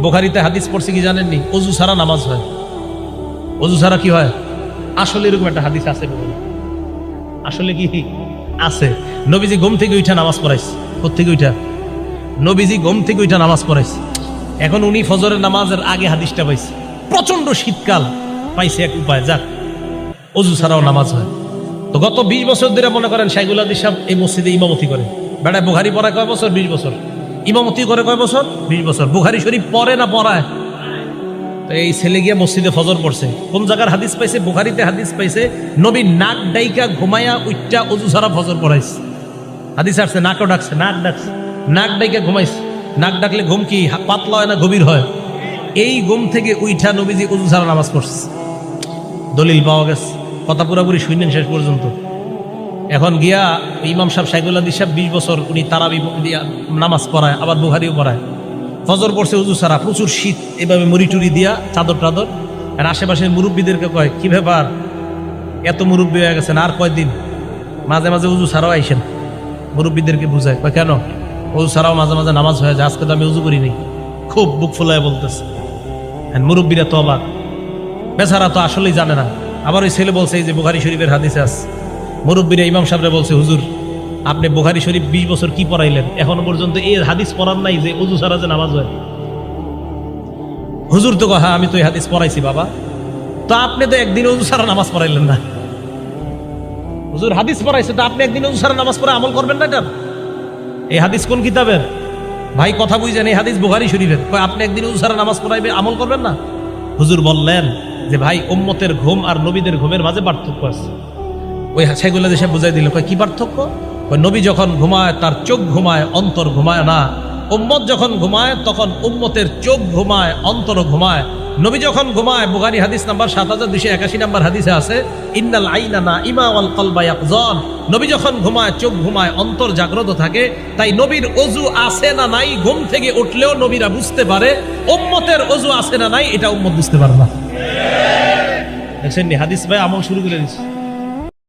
বুখারীতে হাদিস পড়ছে কি জানেননি? ওযু ছাড়া নামাজ হয়। ওযু ছাড়া কি হয়? আসলে এরকম একটা হাদিস আছে, আসলে কি আছে? নবীজি ঘুম থেকে উঠা নামাজ পড়াইছে। কোত্থেকে উঠা? নবীজি ঘুম থেকে উঠা নামাজ পড়াইছে। এখন উনি ফজরের নামাজের আগে হাদিসটা পাইছে। প্রচন্ড শীতকাল, পাইছে এক উপায়, যাক ওযু ছাড়াও নামাজ হয়। তো গত 20 বছর ধরে মনে করেন শাইখুল হাদিস সাহেব এই মসজিদে ইমামতি করে। বেড়ায় বুখারী পড়ায় কয় বছর? 20 বছর। ইমামতি করে কয় বছর? 20 বছর। বুখারী শরীফ পড়ে না পড়ায়? তো এই ছেলে গিয়ে মসজিদে ফজর পড়ছে। কোন জায়গার হাদিস পাইছে? বুখারীতে হাদিস পাইছে নবী নাক ডাইকা ঘুমায়া উইটা ওযু ছাড়া ফজর পড়াইছে। হাদিস আসছে নাকও ডাকছে, নাক ডাকছে, নাক ডাইকা ঘুমাইছে। নাক ডাকলে ঘুম কি পাতলা হয় না গভীর হয়? এই ঘুম থেকে উইঠা নবীজি ওযু ছাড়া নামাজ পড়ছে। দলিল পাওয়া গেছে। কথা পুরাপুরি শুনলেন শেষ পর্যন্ত। এখন গিয়া ইমাম সাহেব শাইখুল হাদিস সাহেব 20 বছর উনি তারাবি দিয়া নামাজ পড়ায়, আবার বুখারীও পড়ায়। ফজর পড়ছে ওযু ছাড়া, প্রচুর শীত, এভাবে মুড়ি টুরি দিয়া চাদর টাদর। আর আশেপাশের মুরব্বীদেরকে কয়, কি ব্যাপার এত মুরব্বী হয়ে গেছেন, আর কয়দিন মাঝে মাঝে ওযু ছাড়াও আইসেন। মুরব্বীদেরকে বুঝায়, কয় কেন? ওযু ছাড়াও মাঝে মাঝে নামাজ হয়ে যায়, আজকে তো আমি ওযু করি নাই। খুব বুক ফুলায় বলতেছে। মুরব্বীরা তো অবাক, বেচারা তো আসলেই জানে না। আবার ওই ছেলে বলছে, এই যে বুখারী শরীফের হাদিসে আছে, মুরব্বীরা ইমাম সাহেবরা বলছে, হুজুর আপনি বুখারী শরীফ 20 বছর কি পড়াইলেন, এখনো পর্যন্ত এই হাদিস পড়ার নাই যে ওযু ছাড়া যে নামাজ হয়। হুজুর তো হ্যাঁ আমি তো এই হাদিস পড়াইছি বাবা। তো আপনি তো একদিন ওযু ছাড়া নামাজ পড়াইলেন না। হুজুর হাদিস পড়াইছে, তো আপনি একদিন ওযু ছাড়া নামাজ পড়ে আমল করবেন না? এটা এই হাদিস কোন কিতাবের? ভাই কথা বুঝেন, এই হাদিস বুখারী শরীফের। কয় আপনি একদিন ওযু ছাড়া নামাজ পড়াইবে, আমল করবেন না? হুজুর বললেন যে ভাই উম্মতের ঘুম আর নবীদের ঘুমের মাঝে পার্থক্য আছে। ওই শাইখুল হাদিস সাহেব বুঝাই দিল, কয় কি পার্থক্য? কয় নবী যখন ঘুমায় তার চোখ ঘুমায়, অন্তর ঘুমায় না। উম্মত যখন ঘুমায় তখন উম্মতের চোখ ঘুমায়, অন্তর ঘুমায়। নবী যখন ঘুমায়, বুখারী হাদিস নাম্বার 7281 নাম্বার হাদিসে আছে, ইন্নাল আইনা নাইমা ওয়াল কলবা ইয়াকযান। নবী যখন ঘুমায় চোখ ঘুমায়, অন্তর জাগ্রত থাকে। তাই নবীর ওযু আছে না নাই ঘুম থেকে উঠলেও নবীরা বুঝতে পারে। উম্মতের ওযু আছে না নাই এটা উম্মত বুঝতে পারে না। দেখছেন নি হাদিস ভাই আমল শুরু করে দিচ্ছে।